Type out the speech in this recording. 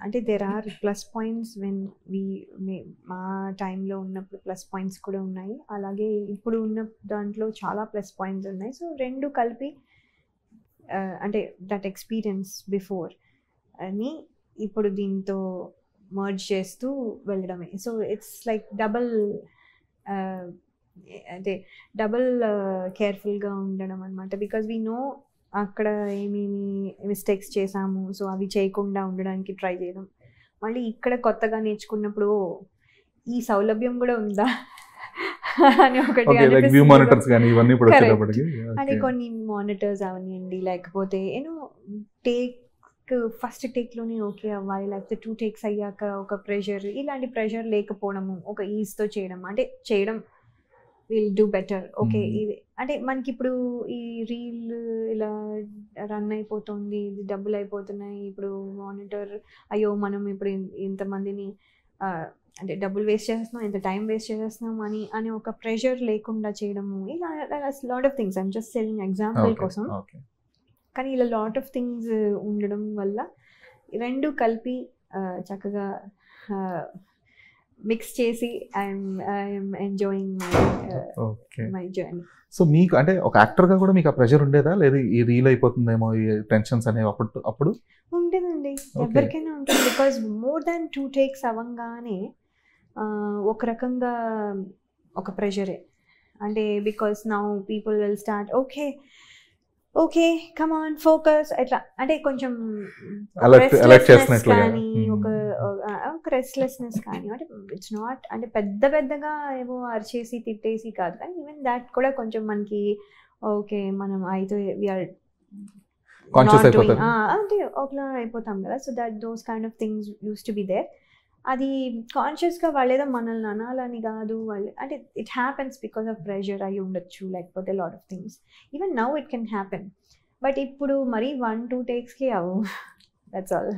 అంటే there are plus points when మా టైంలో ఉన్నప్పుడు ప్లస్ పాయింట్స్ కూడా ఉన్నాయి, అలాగే ఇప్పుడు ఉన్న దాంట్లో చాలా ప్లస్ పాయింట్స్ ఉన్నాయి. సో రెండు కలిపి అంటే దట్ ఎక్స్పీరియన్స్ బిఫోర్ అని ఇప్పుడు దీంతో మర్జ్ చేస్తూ వెళ్ళడమే. సో ఇట్స్ లైక్ అంటే డబుల్ కేర్ఫుల్గా ఉండడం అనమాట. బికాజ్ వీ నో అక్కడ ఏమేమి మిస్టేక్స్ చేసాము, సో అవి చేయకుండా ఉండడానికి ట్రై చేయడం. మళ్ళీ ఇక్కడ కొత్తగా నేర్చుకున్నప్పుడు ఈ సౌలభ్యం కూడా ఉందా అని ఒకటి అంటే కొన్ని మానిటర్స్ అవనివ్వండి, లేకపోతే ఫస్ట్ టేక్లోనే ఓకే అవ్వాలి, లేకపోతే 2 takes అయ్యాక ఒక ప్రెషర్, ఇలాంటి ప్రెషర్ లేకపోవడము, ఒక ఈజ్తో చేయడం విల్ డూ బెటర్. ఓకే ఇది అంటే మనకి ఇప్పుడు ఈ రీల్ ఇలా రన్ అయిపోతుంది, ఇది డబ్బులు అయిపోతున్నాయి, ఇప్పుడు మానిటర్ అయ్యో మనం ఇప్పుడు ఇంతమందిని అంటే డబ్బులు వేస్ట్ చేస్తున్నాం, ఇంత టైం వేస్ట్ చేసేస్తున్నాం అని ఒక ప్రెషర్ లేకుండా చేయడము, ఇలా lot of things. I'm just saying example కోసం. కానీ ఇలా లాట్ ఆఫ్ థింగ్స్ ఉండడం వల్ల రెండు కలిపి చక్కగా మిక్స్ చేసి I'm enjoying my journey. So మీకు అంటే ఒక యాక్టర్గా కూడా మీకు ఆ ప్రెషర్ ఉండేదా, లేదు ఈ రీల్ అయిపోతుందేమో ఈ టెన్షన్స్ అనేవి అప్పుడు ఉండేదండి, ఎవరికైనా ఉంటుంది. బికాజ్ మోర్ దాన్ 2 takes అవ్వగానే ఒక రకంగా ఒక ప్రెషరే. అంటే because now people will start okay come on focus అట్లా, అంటే కొంచెం కానీ ఒక రెస్ట్లెస్నెస్ కానీ, అంటే ఇట్స్ నాట్ అంటే పెద్దగా ఏవో అరిచేసి తిట్టేసి కాదు, కానీ ఈవెన్ దాట్ కూడా కొంచెం మనకి ఓకే మనం అయితే వీఆర్ అంటే ఒకలా అయిపోతాం కదా. So those kind of things used to be there. అది కాన్షియస్గా వాళ్ళేదో మనల్ని అనాలని కాదు, వాళ్ళు అంటే it happens because of pressure అయి ఉండొచ్చు, లేకపోతే lot of things. Even now it can happen, but ఇప్పుడు మరీ 1-2 takesకి అవు. That's all.